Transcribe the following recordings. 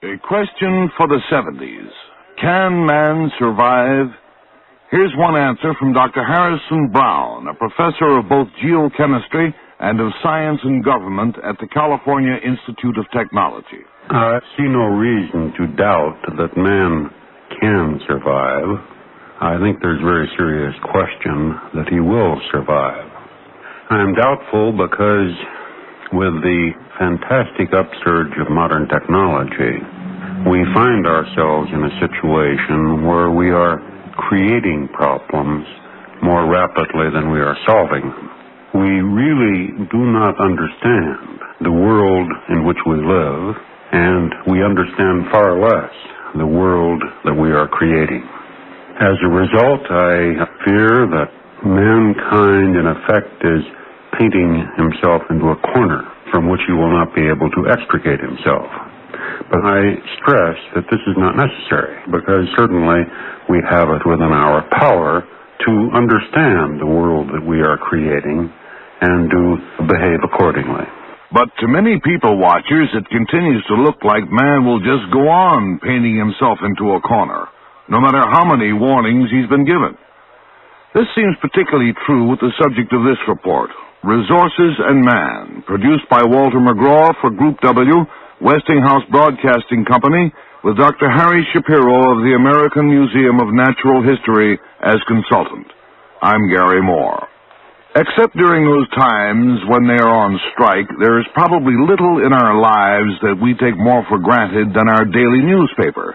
A question for the 70s. Can man survive? Here's one answer from Dr. Harrison Brown, a professor of both geochemistry and of science and government at the California Institute of Technology. I see no reason to doubt that man can survive. I think there's a very serious question that he will survive. I am doubtful because with the fantastic upsurge of modern technology, we find ourselves in a situation where we are creating problems more rapidly than we are solving them. We really do not understand the world in which we live, and we understand far less the world that we are creating. As a result, I fear that mankind, in effect, is painting himself into a corner from which he will not be able to extricate himself. But I stress that this is not necessary, because certainly we have it within our power to understand the world that we are creating and to behave accordingly. But to many people watchers, it continues to look like man will just go on painting himself into a corner, no matter how many warnings he's been given. This seems particularly true with the subject of this report, Resources and Man, produced by Walter McGraw for Group W, Westinghouse Broadcasting Company, with Dr. Harry Shapiro of the American Museum of Natural History as consultant. I'm Garry Moore. Except during those times when they are on strike, there is probably little in our lives that we take more for granted than our daily newspaper.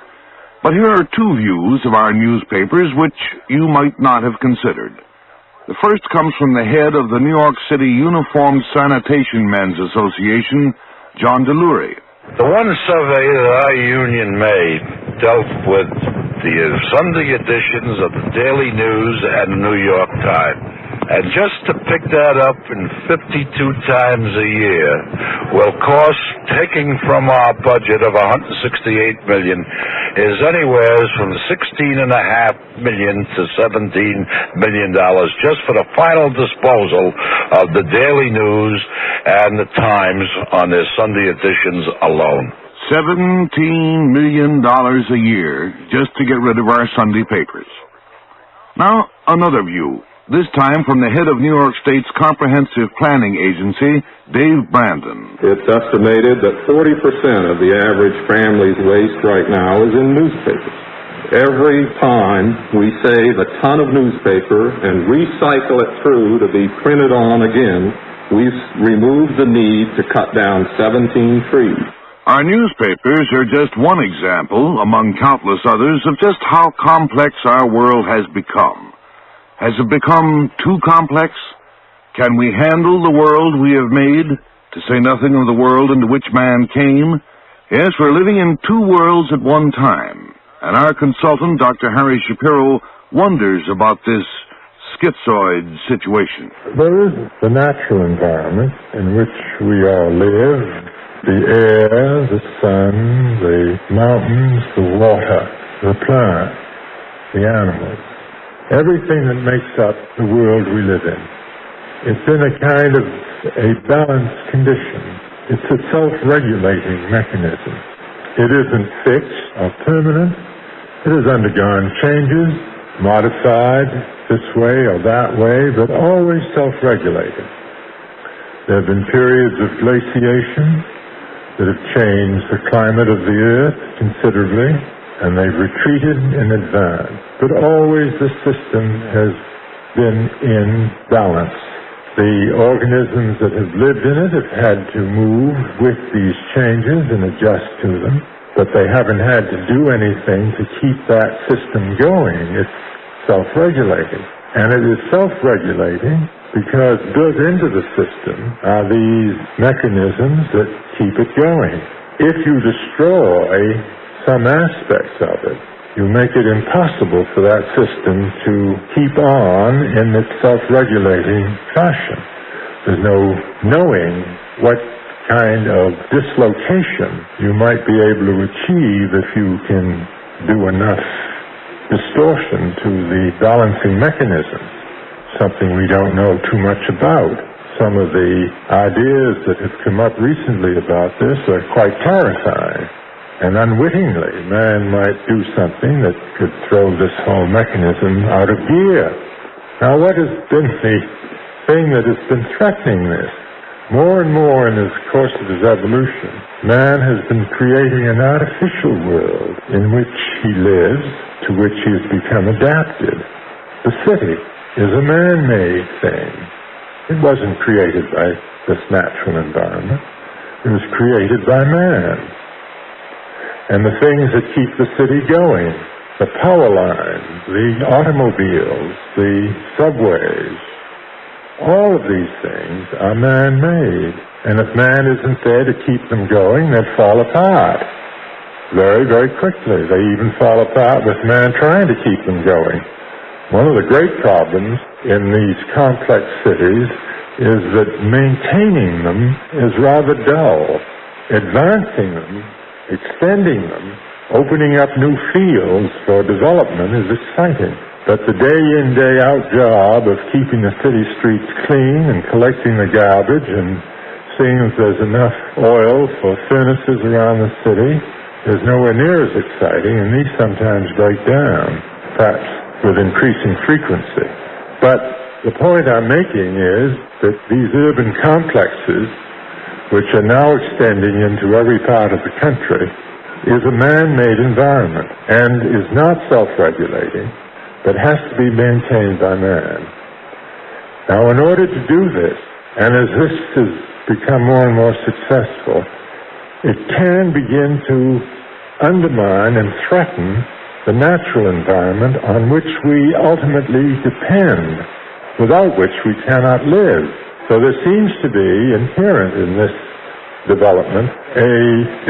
But here are two views of our newspapers which you might not have considered. The first comes from the head of the New York City Uniformed Sanitation Men's Association, John DeLury. The one survey that our union made dealt with the Sunday editions of the Daily News and the New York Times. And just to pick that up in 52 times a year will cost, taking from our budget of $168 million, is anywhere from $16.5 million to $17 million just for the final disposal of the Daily News and the Times on their Sunday editions alone. $17 million a year just to get rid of our Sunday papers. Now, another view. This time from the head of New York State's Comprehensive Planning Agency, Dave Brandon. It's estimated that 40% of the average family's waste right now is in newspapers. Every time we save a ton of newspaper and recycle it through to be printed on again, we've removed the need to cut down 17 trees. Our newspapers are just one example, among countless others, of just how complex our world has become. Has it become too complex? Can we handle the world we have made, to say nothing of the world into which man came? Yes, we're living in two worlds at one time, and our consultant, Dr. Harry Shapiro, wonders about this schizoid situation. There is the natural environment in which we all live, the air, the sun, the mountains, the water, the plants, the animals. Everything that makes up the world we live in. It's in a kind of a balanced condition. It's a self-regulating mechanism. It isn't fixed or permanent. It has undergone changes, modified this way or that way, but always self-regulated. There have been periods of glaciation that have changed the climate of the Earth considerably, and they've retreated in advance. But always the system has been in balance. The organisms that have lived in it have had to move with these changes and adjust to them, but they haven't had to do anything to keep that system going. It's self-regulating. And it is self-regulating because built into the system are these mechanisms that keep it going. If you destroy some aspects of it, you make it impossible for that system to keep on in its self-regulating fashion. There's no knowing what kind of dislocation you might be able to achieve if you can do enough distortion to the balancing mechanism, something we don't know too much about. Some of the ideas that have come up recently about this are quite terrifying. And unwittingly, man might do something that could throw this whole mechanism out of gear. Now, what has been the thing that has been threatening this? More and more in the course of his evolution, man has been creating an artificial world in which he lives, to which he has become adapted. The city is a man-made thing. It wasn't created by this natural environment. It was created by man. And the things that keep the city going, the power lines, the automobiles, the subways, all of these things are man-made. And if man isn't there to keep them going, they'll fall apart very, very quickly. They even fall apart with man trying to keep them going. One of the great problems in these complex cities is that maintaining them is rather dull. Advancing them, extending them, opening up new fields for development is exciting. But the day-in, day-out job of keeping the city streets clean and collecting the garbage and seeing if there's enough oil for furnaces around the city is nowhere near as exciting, and these sometimes break down, perhaps with increasing frequency. But the point I'm making is that these urban complexes, which are now extending into every part of the country, is a man-made environment and is not self-regulating, but has to be maintained by man. Now, in order to do this, and as this has become more and more successful, it can begin to undermine and threaten the natural environment on which we ultimately depend, without which we cannot live. So there seems to be inherent in this development a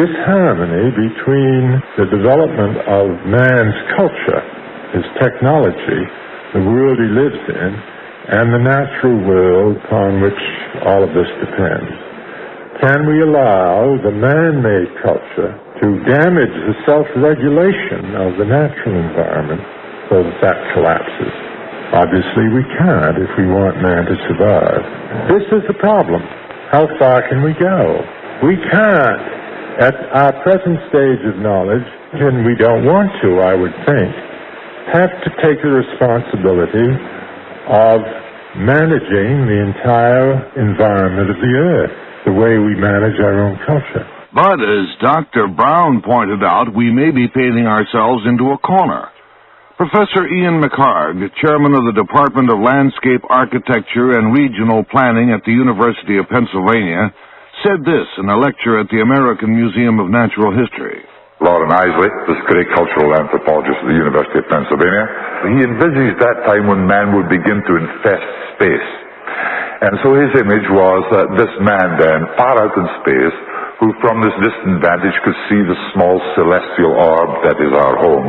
disharmony between the development of man's culture, his technology, the world he lives in, and the natural world upon which all of this depends. Can we allow the man-made culture to damage the self-regulation of the natural environment so that that collapses? Obviously we can't if we want man to survive. This is the problem. How far can we go? We can't, at our present stage of knowledge, and we don't want to, I would think, have to take the responsibility of managing the entire environment of the earth, the way we manage our own culture. But as Dr. Brown pointed out, we may be painting ourselves into a corner. Professor Ian McHarg, chairman of the Department of Landscape Architecture and Regional Planning at the University of Pennsylvania, said this in a lecture at the American Museum of Natural History. Lauren Isley, this great cultural anthropologist at the University of Pennsylvania, he envisaged that time when man would begin to infest space. And so his image was this man then, far out in space, who from this distant vantage could see the small celestial orb that is our home.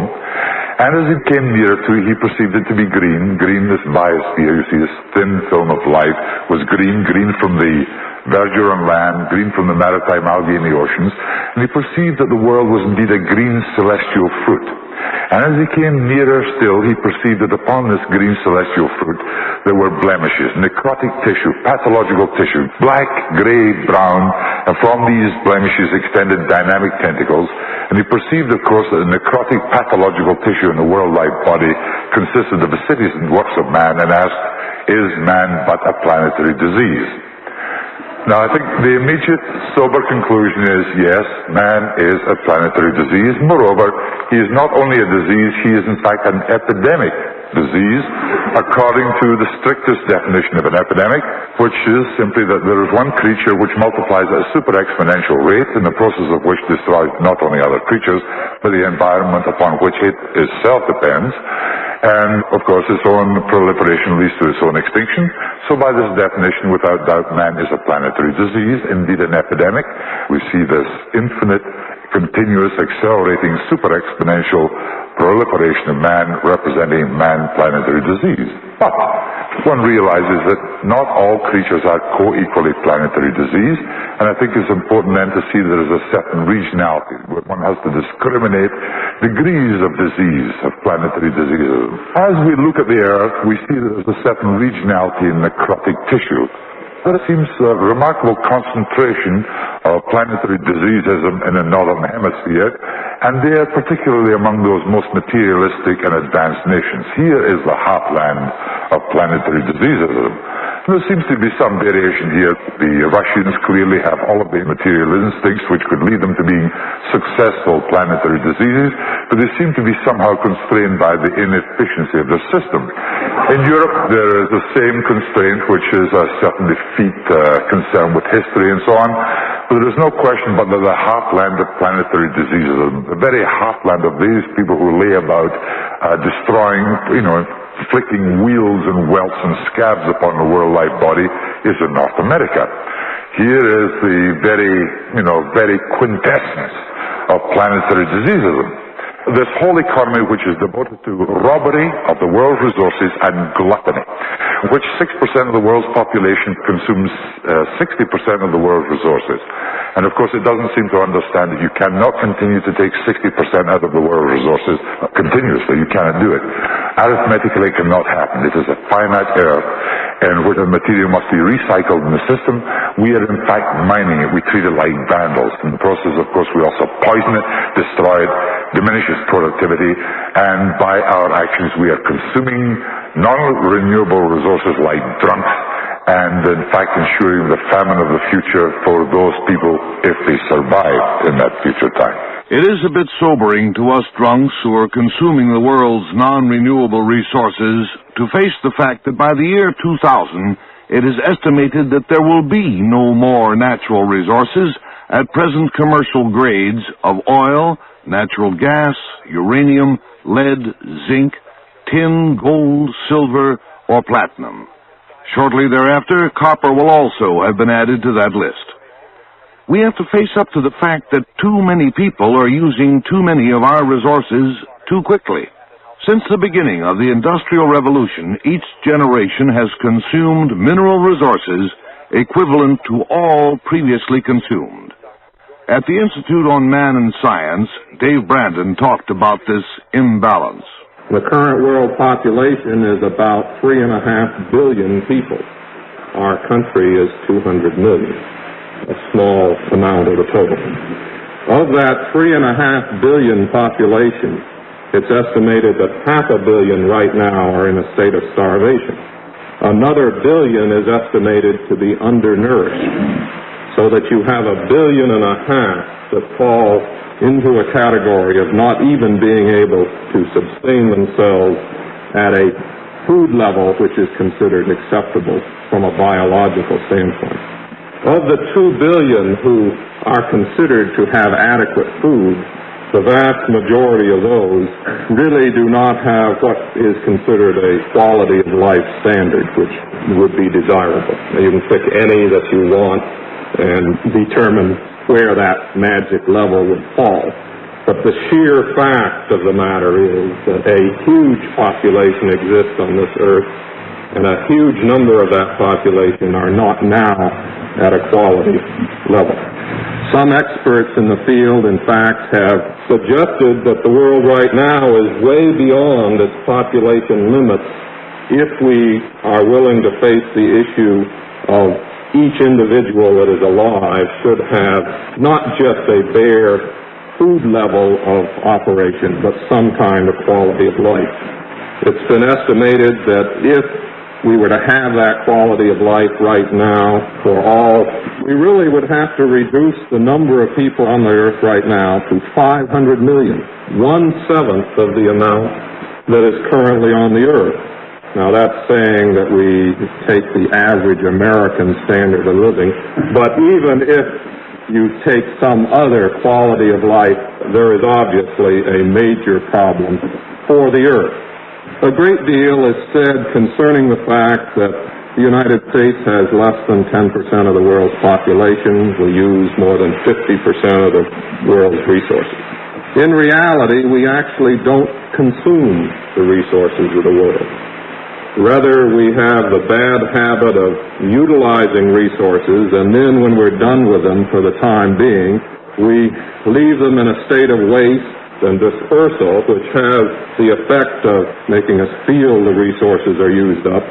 And as he came nearer to it, he perceived it to be green. Green, this biosphere, you see this thin film of light, was green, green from the verdure on land, green from the maritime algae in the oceans. And he perceived that the world was indeed a green celestial fruit. And as he came nearer still, he perceived that upon this green celestial fruit there were blemishes, necrotic tissue, pathological tissue, black, gray, brown, and from these blemishes extended dynamic tentacles. And he perceived, of course, that the necrotic pathological tissue in the world-wide body consisted of the cities and works of man, and asked, is man but a planetary disease? Now, I think the immediate sober conclusion is, yes, man is a planetary disease. Moreover, he is not only a disease, he is in fact an epidemic disease, according to the strictest definition of an epidemic, which is simply that there is one creature which multiplies at a super exponential rate, in the process of which destroys not only other creatures, but the environment upon which it itself depends. And, of course, its own proliferation leads to its own extinction. So by this definition, without doubt, man is a planetary disease, indeed an epidemic. We see this infinite, continuous, accelerating, super exponential proliferation of man representing man-planetary disease. But one realizes that not all creatures are co-equally planetary disease, and I think it's important then to see that there is a certain regionality, where one has to discriminate degrees of disease, of planetary disease. As we look at the Earth, we see that there's a certain regionality in necrotic tissue. There seems a remarkable concentration of planetary diseases in the northern hemisphere, and they are particularly among those most materialistic and advanced nations. Here is the heartland of planetary diseases. There seems to be some variation here. The Russians clearly have all of the material instincts which could lead them to being successful planetary diseases, but they seem to be somehow constrained by the inefficiency of their system. In Europe, there is the same constraint, which is a certain defeat, concern with history and so on. But there is no question but that the heartland of planetary diseases, the very heartland of these people who lay about destroying, inflicting wheals and welts and scabs upon the world life body, is in North America. Here is the very quintessence of planetary diseaseism. This whole economy which is devoted to robbery of the world's resources and gluttony, which 6% of the world's population consumes 60% of the world's resources. And of course it doesn't seem to understand that you cannot continue to take 60% out of the world's resources continuously. You cannot do it. Arithmetically it cannot happen. It is a finite error, and where the material must be recycled in the system. We are in fact mining it. We treat it like vandals. In the process, of course, we also poison it, destroy it, diminish its productivity, and by our actions we are consuming non-renewable resources like drunks, and in fact ensuring the famine of the future for those people if they survive in that future time. It is a bit sobering to us drunks who are consuming the world's non-renewable resources to face the fact that by the year 2000, it is estimated that there will be no more natural resources at present commercial grades of oil, natural gas, uranium, lead, zinc, tin, gold, silver, or platinum. Shortly thereafter, copper will also have been added to that list. We have to face up to the fact that too many people are using too many of our resources too quickly. Since the beginning of the Industrial Revolution, each generation has consumed mineral resources equivalent to all previously consumed. At the Institute on Man and Science, Dave Brandon talked about this imbalance. The current world population is about 3.5 billion people. Our country is 200 million, a small amount of the total. Of that 3.5 billion population, it's estimated that 500 million right now are in a state of starvation. Another billion is estimated to be undernourished, so that you have 1.5 billion that fall into a category of not even being able to sustain themselves at a food level which is considered acceptable from a biological standpoint. Of the 2 billion who are considered to have adequate food, the vast majority of those really do not have what is considered a quality of life standard which would be desirable. Now, you can pick any that you want and determine where that magic level would fall. But the sheer fact of the matter is that a huge population exists on this earth, and a huge number of that population are not now at a quality level. Some experts in the field, in fact, have suggested that the world right now is way beyond its population limits if we are willing to face the issue of each individual that is alive should have not just a bare food level of operation, but some kind of quality of life. It's been estimated that if we were to have that quality of life right now for all, we really would have to reduce the number of people on the earth right now to 500 million, 1/7 of the amount that is currently on the earth. Now that's saying that we take the average American standard of living, but even if you take some other quality of life, there is obviously a major problem for the earth. A great deal is said concerning the fact that the United States has less than 10% of the world's population. We use more than 50% of the world's resources. In reality, we actually don't consume the resources of the world. Rather, we have the bad habit of utilizing resources, and then when we're done with them for the time being, we leave them in a state of waste and dispersal, which has the effect of making us feel the resources are used up,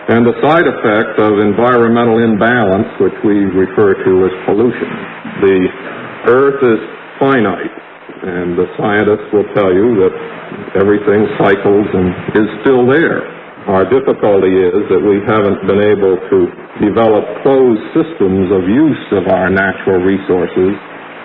and the side effects of environmental imbalance, which we refer to as pollution. The Earth is finite, and the scientists will tell you that everything cycles and is still there. Our difficulty is that we haven't been able to develop closed systems of use of our natural resources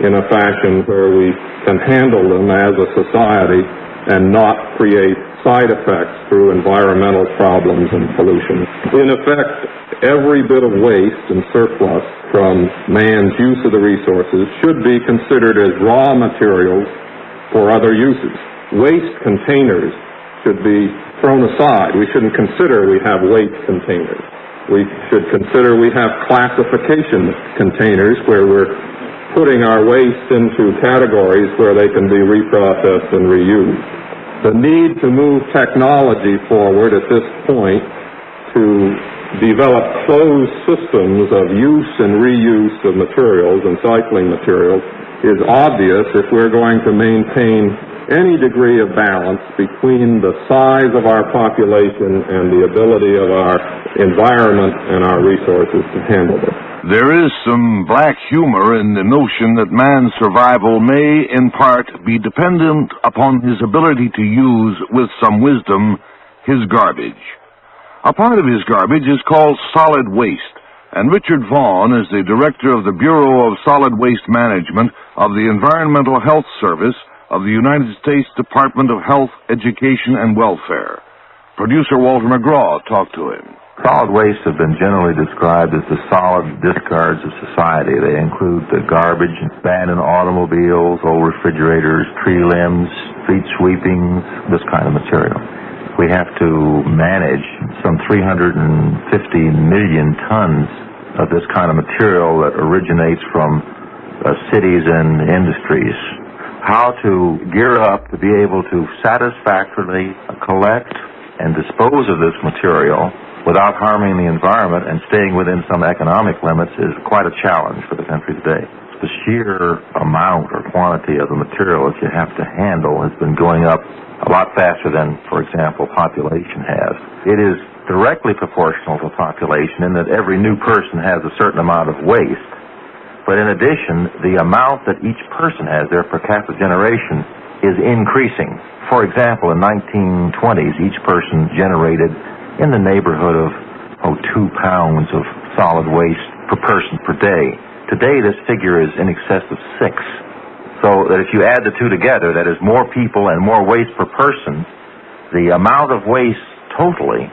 in a fashion where we can handle them as a society and not create side effects through environmental problems and pollution. In effect, every bit of waste and surplus from man's use of the resources should be considered as raw materials for other uses. Waste containers should be thrown aside. We shouldn't consider we have waste containers. We should consider we have classification containers where we're putting our waste into categories where they can be reprocessed and reused. The need to move technology forward at this point to develop closed systems of use and reuse of materials and cycling materials is obvious if we're going to maintain any degree of balance between the size of our population and the ability of our environment and our resources to handle it. There is some black humor in the notion that man's survival may, in part, be dependent upon his ability to use, with some wisdom, his garbage. A part of his garbage is called solid waste, and Richard Vaughn is the director of the Bureau of Solid Waste Management of the Environmental Health Service of the United States Department of Health, Education, and Welfare. Producer Walter McGraw talked to him. Solid waste have been generally described as the solid discards of society. They include the garbage, abandoned automobiles, old refrigerators, tree limbs, street sweepings, this kind of material. We have to manage some 350 million tons of this kind of material that originates from cities and industries. How to gear up to be able to satisfactorily collect and dispose of this material without harming the environment and staying within some economic limits is quite a challenge for the country today. The sheer amount or quantity of the material that you have to handle has been going up a lot faster than, for example, population has. It is directly proportional to population in that every new person has a certain amount of waste, but in addition, the amount that each person has, their per capita generation, is increasing. For example, in 1920s, each person generated in the neighborhood of 2 pounds of solid waste per person per day. Today, this figure is in excess of 6. So that if you add the two together, that is more people and more waste per person, the amount of waste totally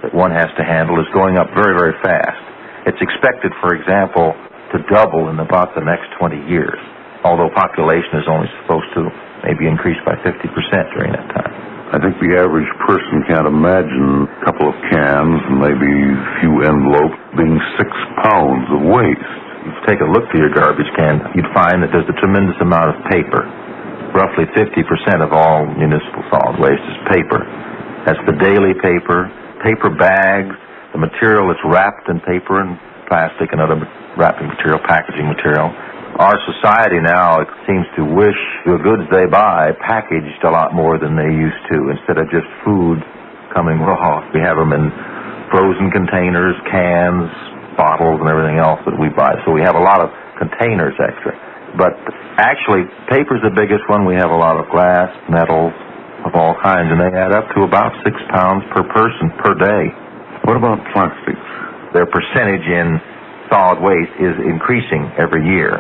that one has to handle is going up very, very fast. It's expected, for example, to double in about the next 20 years, although population is only supposed to maybe increase by 50% during that time. I think the average person can't imagine a couple of cans and maybe a few envelopes being 6 pounds of waste. If you take a look through your garbage can, you'd find that there's a tremendous amount of paper. Roughly 50% of all municipal solid waste is paper. That's the daily paper, paper bags, the material that's wrapped in paper and plastic and other wrapping material, packaging material. Our society now, it seems to wish the goods they buy packaged a lot more than they used to. Instead of just food coming raw, we have them in frozen containers, cans, bottles, and everything else that we buy. So we have a lot of containers extra. But actually, paper's the biggest one. We have a lot of glass, metals of all kinds, and they add up to about 6 pounds per person per day. What about plastics? Their percentage in solid waste is increasing every year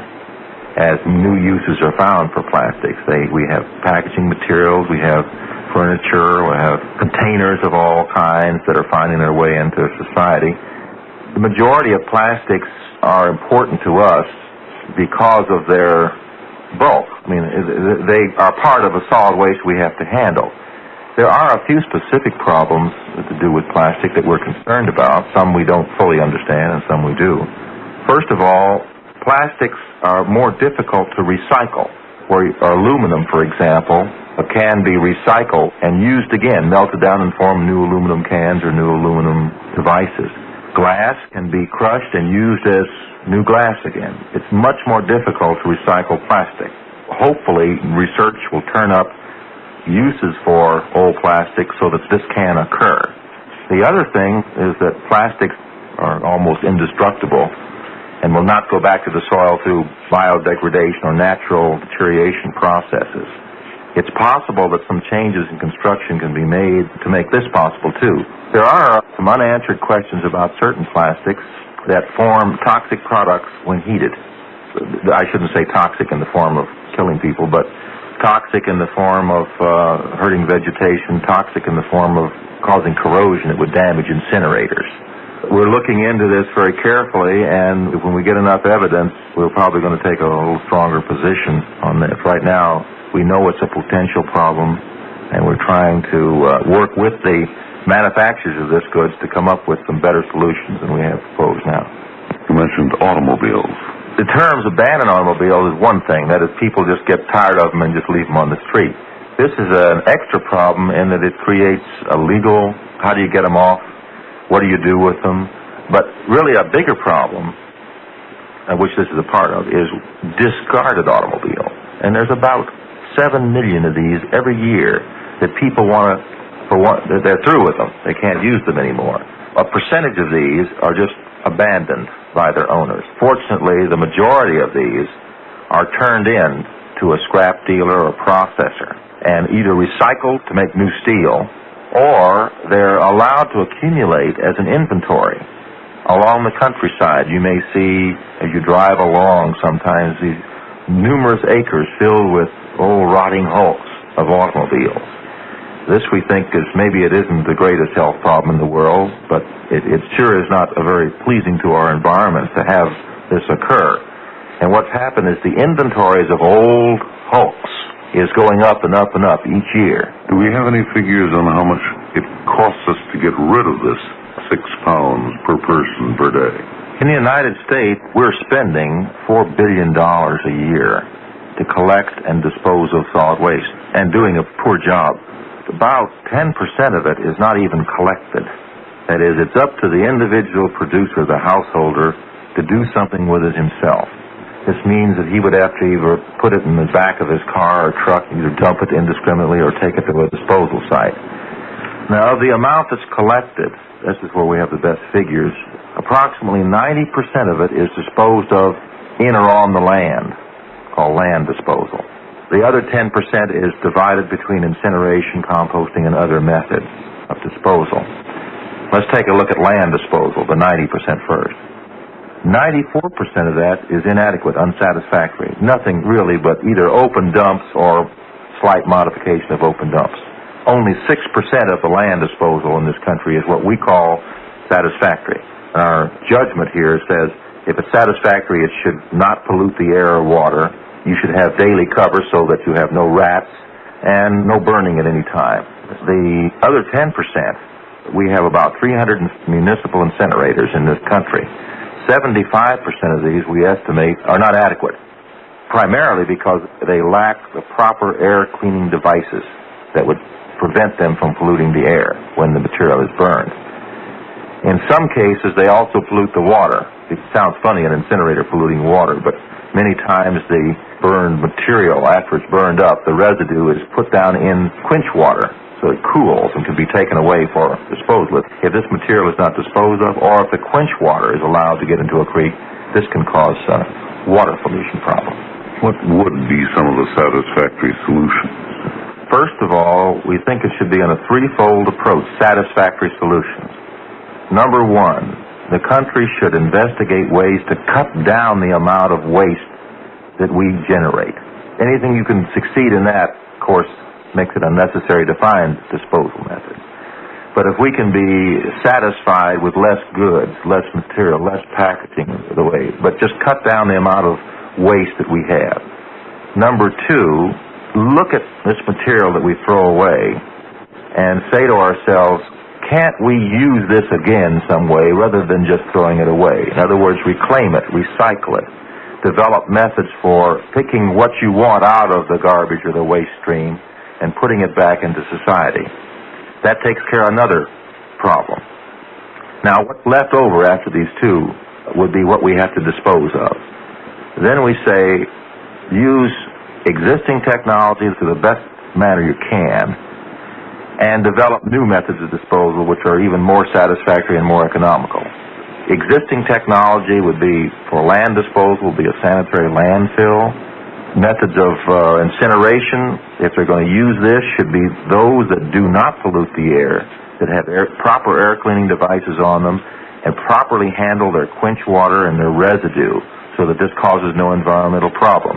as new uses are found for plastics. We have packaging materials, we have furniture, we have containers of all kinds that are finding their way into society. The majority of plastics are important to us because of their bulk. I mean, they are part of a solid waste we have to handle. There are a few specific problems to do with plastic that we're concerned about. Some we don't fully understand and some we do. First of all, plastics are more difficult to recycle. Where aluminum, for example, can be recycled and used again, melted down and form new aluminum cans or new aluminum devices. Glass can be crushed and used as new glass again. It's much more difficult to recycle plastic. Hopefully, research will turn up uses for old plastic so that this can occur. The other thing is that plastics are almost indestructible and will not go back to the soil through biodegradation or natural deterioration processes. It's possible that some changes in construction can be made to make this possible, too. There are some unanswered questions about certain plastics that form toxic products when heated. I shouldn't say toxic in the form of killing people, but toxic in the form of hurting vegetation, toxic in the form of causing corrosion that would damage incinerators. We're looking into this very carefully, and when we get enough evidence, we're probably going to take a little stronger position on this. Right now, we know it's a potential problem, and we're trying to work with the manufacturers of this goods to come up with some better solutions than we have proposed now. You mentioned automobiles. The terms abandoned automobiles is one thing. That is, people just get tired of them and just leave them on the street. This is an extra problem in that it creates a legal, how do you get them off? What do you do with them? But really a bigger problem, which this is a part of, is discarded automobiles. And there's about 7 million of these every year that people want to, they're through with them. They can't use them anymore. A percentage of these are just abandoned by their owners. Fortunately, the majority of these are turned in to a scrap dealer or processor and either recycled to make new steel, or they're allowed to accumulate as an inventory. Along the countryside, you may see, as you drive along sometimes, these numerous acres filled with old rotting hulks of automobiles. This, we think, is maybe it isn't the greatest health problem in the world, but it sure is not very pleasing to our environment to have this occur. And what's happened is the inventories of old hulks is going up and up and up each year. Do we have any figures on how much it costs us to get rid of this 6 pounds per person per day? In the United States, we're spending $4 billion a year to collect and dispose of solid waste, and doing a poor job. About 10% of it is not even collected. That is, it's up to the individual producer, the householder, to do something with it himself. This means that he would have to either put it in the back of his car or truck, either dump it indiscriminately or take it to a disposal site. Now, the amount that's collected, this is where we have the best figures, approximately 90% of it is disposed of in or on the land, called land disposal. The other 10% is divided between incineration, composting, and other methods of disposal. Let's take a look at land disposal, the 90% first. 94% of that is inadequate, unsatisfactory. Nothing really but either open dumps or slight modification of open dumps. Only 6% of the land disposal in this country is what we call satisfactory. Our judgment here says if it's satisfactory, it should not pollute the air or water. You should have daily cover so that you have no rats and no burning at any time. The other 10%, we have about 300 municipal incinerators in this country. 75% of these, we estimate, are not adequate, primarily because they lack the proper air cleaning devices that would prevent them from polluting the air when the material is burned. In some cases, they also pollute the water. It sounds funny, an incinerator polluting water, but many times the burned material, after it's burned up, the residue is put down in quench water, so it cools and can be taken away for disposal. If this material is not disposed of, or if the quench water is allowed to get into a creek, this can cause water pollution problems. What would be some of the satisfactory solutions? First of all, we think it should be on a threefold approach, satisfactory solutions. Number one, the country should investigate ways to cut down the amount of waste that we generate. Anything you can succeed in that, of course, makes it unnecessary to find disposal methods. But if we can be satisfied with less goods, less material, less packaging of the way, but just cut down the amount of waste that we have. Number two, look at this material that we throw away and say to ourselves, can't we use this again some way rather than just throwing it away? In other words, reclaim it, recycle it, develop methods for picking what you want out of the garbage or the waste stream and putting it back into society. That takes care of another problem. Now, what's left over after these two would be what we have to dispose of. Then we say, use existing technologies to the best manner you can, and develop new methods of disposal which are even more satisfactory and more economical. Existing technology would be, for land disposal, would be a sanitary landfill. Methods of incineration, if they're going to use this, should be those that do not pollute the air, that have proper air cleaning devices on them, and properly handle their quench water and their residue so that this causes no environmental problem.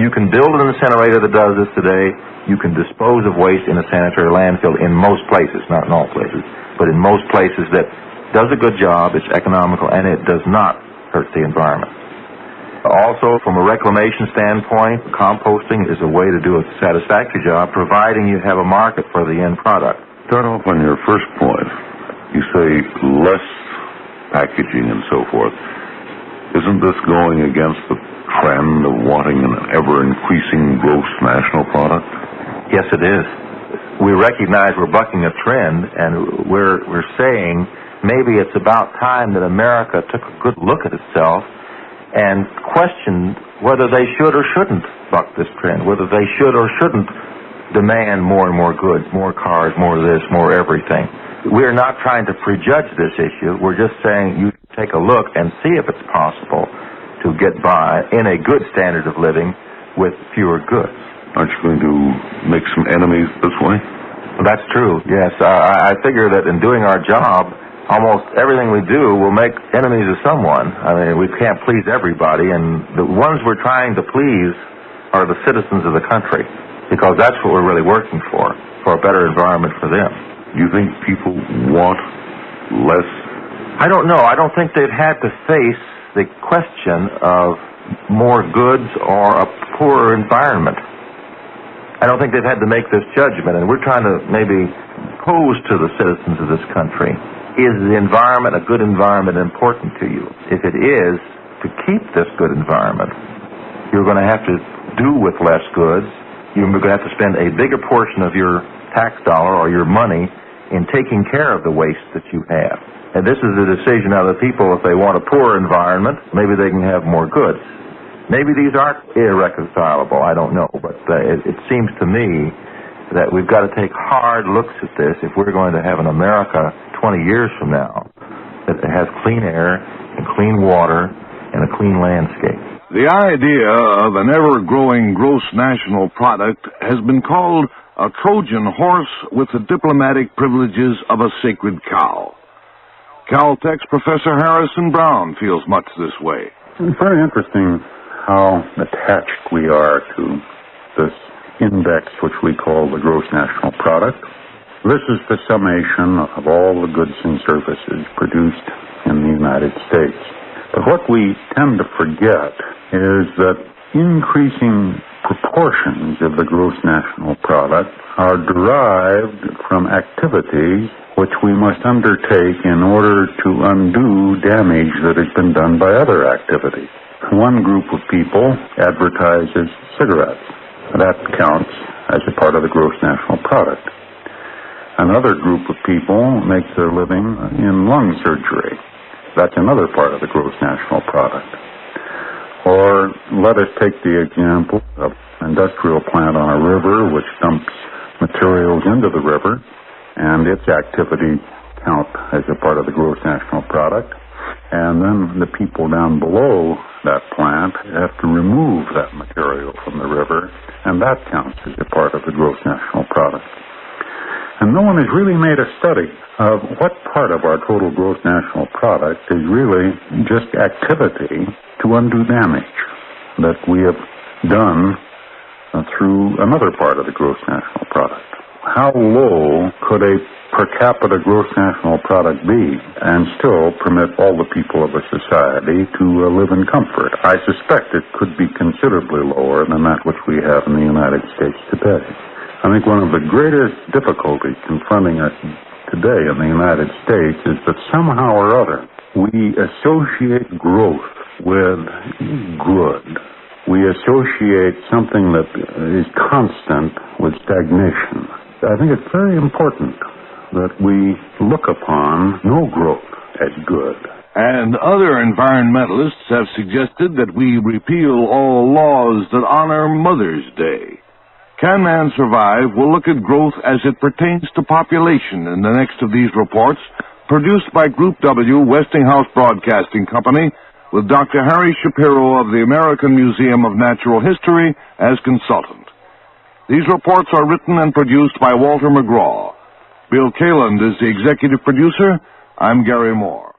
You can build an incinerator that does this today. You can dispose of waste in a sanitary landfill in most places, not in all places, but in most places that does a good job, it's economical, and it does not hurt the environment. Also, from a reclamation standpoint, composting is a way to do a satisfactory job, providing you have a market for the end product. Start off on your first point. You say less packaging and so forth. Isn't this going against the trend of wanting an ever-increasing gross national product? Yes, it is. We recognize we're bucking a trend, and we're saying maybe it's about time that America took a good look at itself and questioned whether they should or shouldn't buck this trend, whether they should or shouldn't demand more and more goods, more cars, more this, more everything. We're not trying to prejudge this issue. We're just saying you take a look and see if it's possible to get by in a good standard of living with fewer goods. Aren't you going to make some enemies this way? Well, that's true, yes. I figure that in doing our job, almost everything we do will make enemies of someone. I mean, we can't please everybody, and the ones we're trying to please are the citizens of the country, because that's what we're really working for a better environment for them. Do you think people want less? I don't know. I don't think they've had to face the question of more goods or a poorer environment. I don't think they've had to make this judgment, and we're trying to maybe pose to the citizens of this country, is the environment, a good environment, important to you? If it is, to keep this good environment, you're going to have to do with less goods. You're going to have to spend a bigger portion of your tax dollar or your money in taking care of the waste that you have. And this is a decision of the people. If they want a poor environment, maybe they can have more goods. Maybe these aren't irreconcilable, I don't know, but it seems to me that we've got to take hard looks at this if we're going to have an America 20 years from now that has clean air and clean water and a clean landscape. The idea of an ever-growing gross national product has been called a Trojan horse with the diplomatic privileges of a sacred cow. Caltech's Professor Harrison Brown feels much this way. It's very interesting how attached we are to this index which we call the gross national product. This is the summation of all the goods and services produced in the United States. But what we tend to forget is that increasing proportions of the gross national product are derived from activities which we must undertake in order to undo damage that has been done by other activities. One group of people advertises cigarettes. That counts as a part of the gross national product. Another group of people makes their living in lung surgery. That's another part of the gross national product. Or let us take the example of an industrial plant on a river which dumps materials into the river, and its activity count as a part of the gross national product. And then the people down below that plant have to remove that material from the river, and that counts as a part of the gross national product. And no one has really made a study of what part of our total gross national product is really just activity to undo damage that we have done through another part of the gross national product. How low could a per capita gross national product be and still permit all the people of a society to live in comfort? I suspect it could be considerably lower than that which we have in the United States today. I think one of the greatest difficulties confronting us today in the United States is that somehow or other we associate growth with good. We associate something that is constant with stagnation. I think it's very important that we look upon no growth as good. And other environmentalists have suggested that we repeal all laws that honor Mother's Day. Can Man Survive will look at growth as it pertains to population in the next of these reports, produced by Group W, Westinghouse Broadcasting Company, with Dr. Harry Shapiro of the American Museum of Natural History as consultant. These reports are written and produced by Walter McGraw. Bill Kaland is the executive producer. I'm Garry Moore.